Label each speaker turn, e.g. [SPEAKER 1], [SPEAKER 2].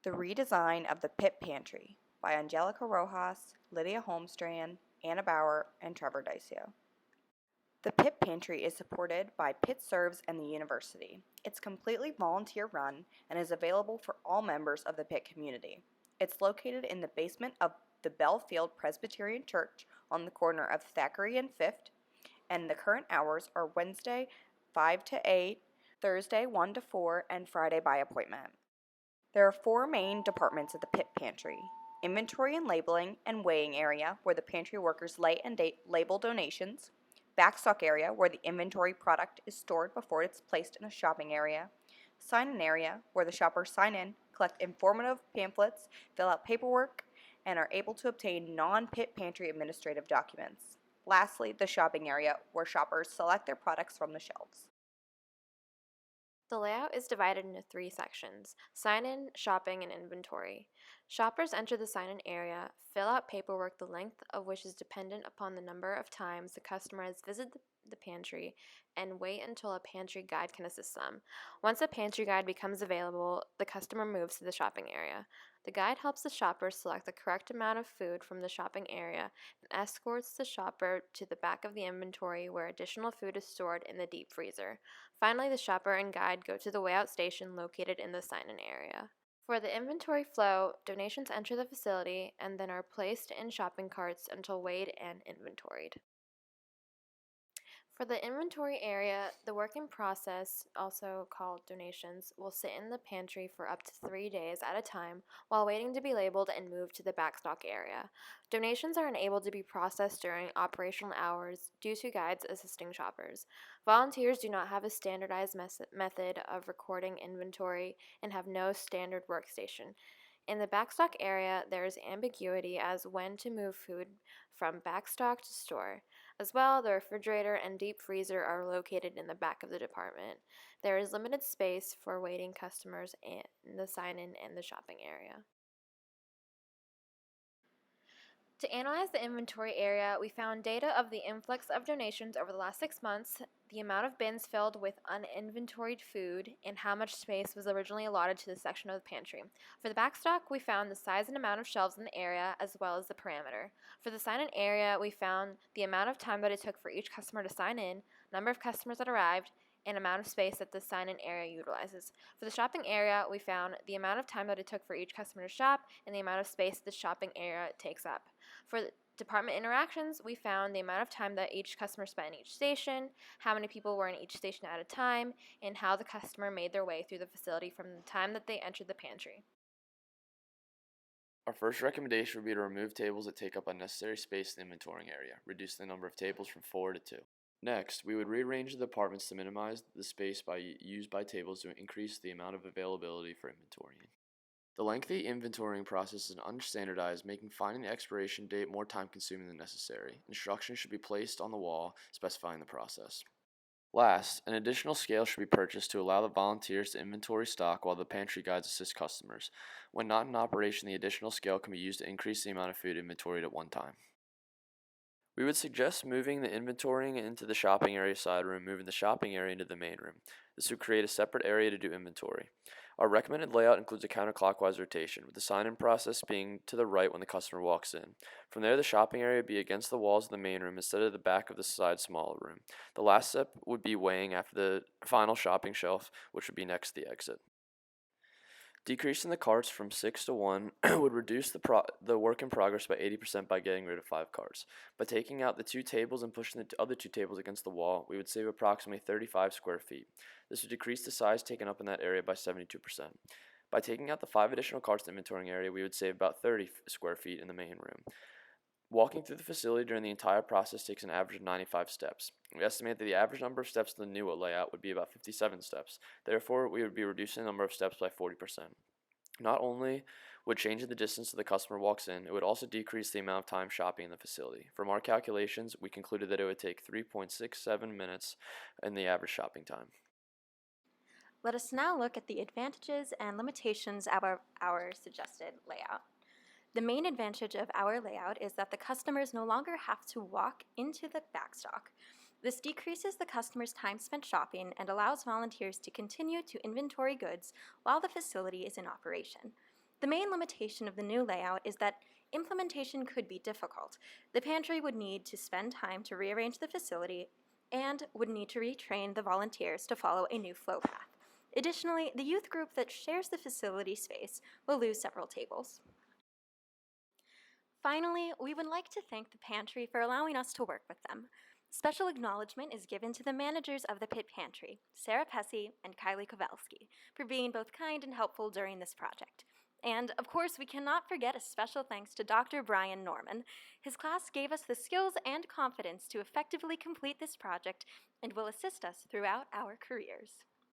[SPEAKER 1] The Redesign of the Pit Pantry by Angelica Rojas, Lydia Holmstrand, Anna Bauer, and Trevor Dicio. The Pit Pantry is supported by Pitt Serves and the university. It's completely volunteer run and is available for all members of the Pitt community. It's located in the basement of the Belfield Presbyterian Church on the corner of Thackeray and 5th, and the current hours are Wednesday 5 to 8, Thursday 1 to 4, and Friday by appointment. There are 4 main departments at the Pit Pantry: inventory and labeling and weighing area, where the pantry workers lay and label donations; backstock area, where the inventory product is stored before it's placed in a shopping area; sign-in area, where the shoppers sign in, collect informative pamphlets, fill out paperwork, and are able to obtain non-Pit Pantry administrative documents; lastly, the shopping area, where shoppers select their products from the shelves.
[SPEAKER 2] The layout is divided into 3 sections: sign-in, shopping, and inventory. Shoppers enter the sign-in area, fill out paperwork the length of which is dependent upon the number of times the customer has visited the pantry, and wait until a pantry guide can assist them. Once a pantry guide becomes available, the customer moves to the shopping area. The guide helps the shopper select the correct amount of food from the shopping area and escorts the shopper to the back of the inventory where additional food is stored in the deep freezer. Finally, the shopper and guide go to the weighout station located in the sign-in area. For the inventory flow, donations enter the facility and then are placed in shopping carts until weighed and inventoried. For the inventory area, the work in process, also called donations, will sit in the pantry for up to 3 days at a time while waiting to be labeled and moved to the backstock area. Donations are unable to be processed during operational hours due to guides assisting shoppers. Volunteers do not have a standardized method of recording inventory and have no standard workstation. In the backstock area, there is ambiguity as when to move food from backstock to store. As well, the refrigerator and deep freezer are located in the back of the department. There is limited space for waiting customers in the sign-in and the shopping area. To analyze the inventory area, we found data of the influx of donations over the last 6 months, the amount of bins filled with uninventoried food, and how much space was originally allotted to this section of the pantry. For the backstock, we found the size and amount of shelves in the area, as well as the parameter. For the sign-in area, we found the amount of time that it took for each customer to sign in, number of customers that arrived, and amount of space that the sign-in area utilizes. For the shopping area, we found the amount of time that it took for each customer to shop and the amount of space the shopping area takes up. For the department interactions, we found the amount of time that each customer spent in each station, how many people were in each station at a time, and how the customer made their way through the facility from the time that they entered the pantry.
[SPEAKER 3] Our first recommendation would be to remove tables that take up unnecessary space in the inventorying area, reducing the number of tables from 4 to 2. Next, we would rearrange the departments to minimize the space used by tables to increase the amount of availability for inventorying. The lengthy inventorying process is unstandardized, making finding the expiration date more time-consuming than necessary. Instructions should be placed on the wall specifying the process. Last, an additional scale should be purchased to allow the volunteers to inventory stock while the pantry guides assist customers. When not in operation, the additional scale can be used to increase the amount of food inventoried at one time. We would suggest moving the inventorying into the shopping area side room, moving the shopping area into the main room. This would create a separate area to do inventory. Our recommended layout includes a counterclockwise rotation, with the sign-in process being to the right when the customer walks in. From there, the shopping area would be against the walls of the main room instead of the back of the side smaller room. The last step would be weighing after the final shopping shelf, which would be next to the exit. Decreasing the carts from 6 to 1 would reduce the work in progress by 80% by getting rid of 5 carts. By taking out the 2 tables and pushing the other 2 tables against the wall, we would save approximately 35 square feet. This would decrease the size taken up in that area by 72%. By taking out the 5 additional carts in the inventorying area, we would save about 30 square feet in the main room. Walking through the facility during the entire process takes an average of 95 steps. We estimate that the average number of steps in the new layout would be about 57 steps. Therefore, we would be reducing the number of steps by 40%. Not only would changing the distance the customer walks in, it would also decrease the amount of time shopping in the facility. From our calculations, we concluded that it would take 3.67 minutes in the average shopping time.
[SPEAKER 4] Let us now look at the advantages and limitations of our suggested layout. The main advantage of our layout is that the customers no longer have to walk into the backstock. This decreases the customer's time spent shopping and allows volunteers to continue to inventory goods while the facility is in operation. The main limitation of the new layout is that implementation could be difficult. The pantry would need to spend time to rearrange the facility and would need to retrain the volunteers to follow a new flow path. Additionally, the youth group that shares the facility space will lose several tables. Finally, we would like to thank the pantry for allowing us to work with them. Special acknowledgement is given to the managers of the Pit Pantry, Sarah Pessy and Kylie Kowalski, for being both kind and helpful during this project. And, of course, we cannot forget a special thanks to Dr. Brian Norman. His class gave us the skills and confidence to effectively complete this project and will assist us throughout our careers.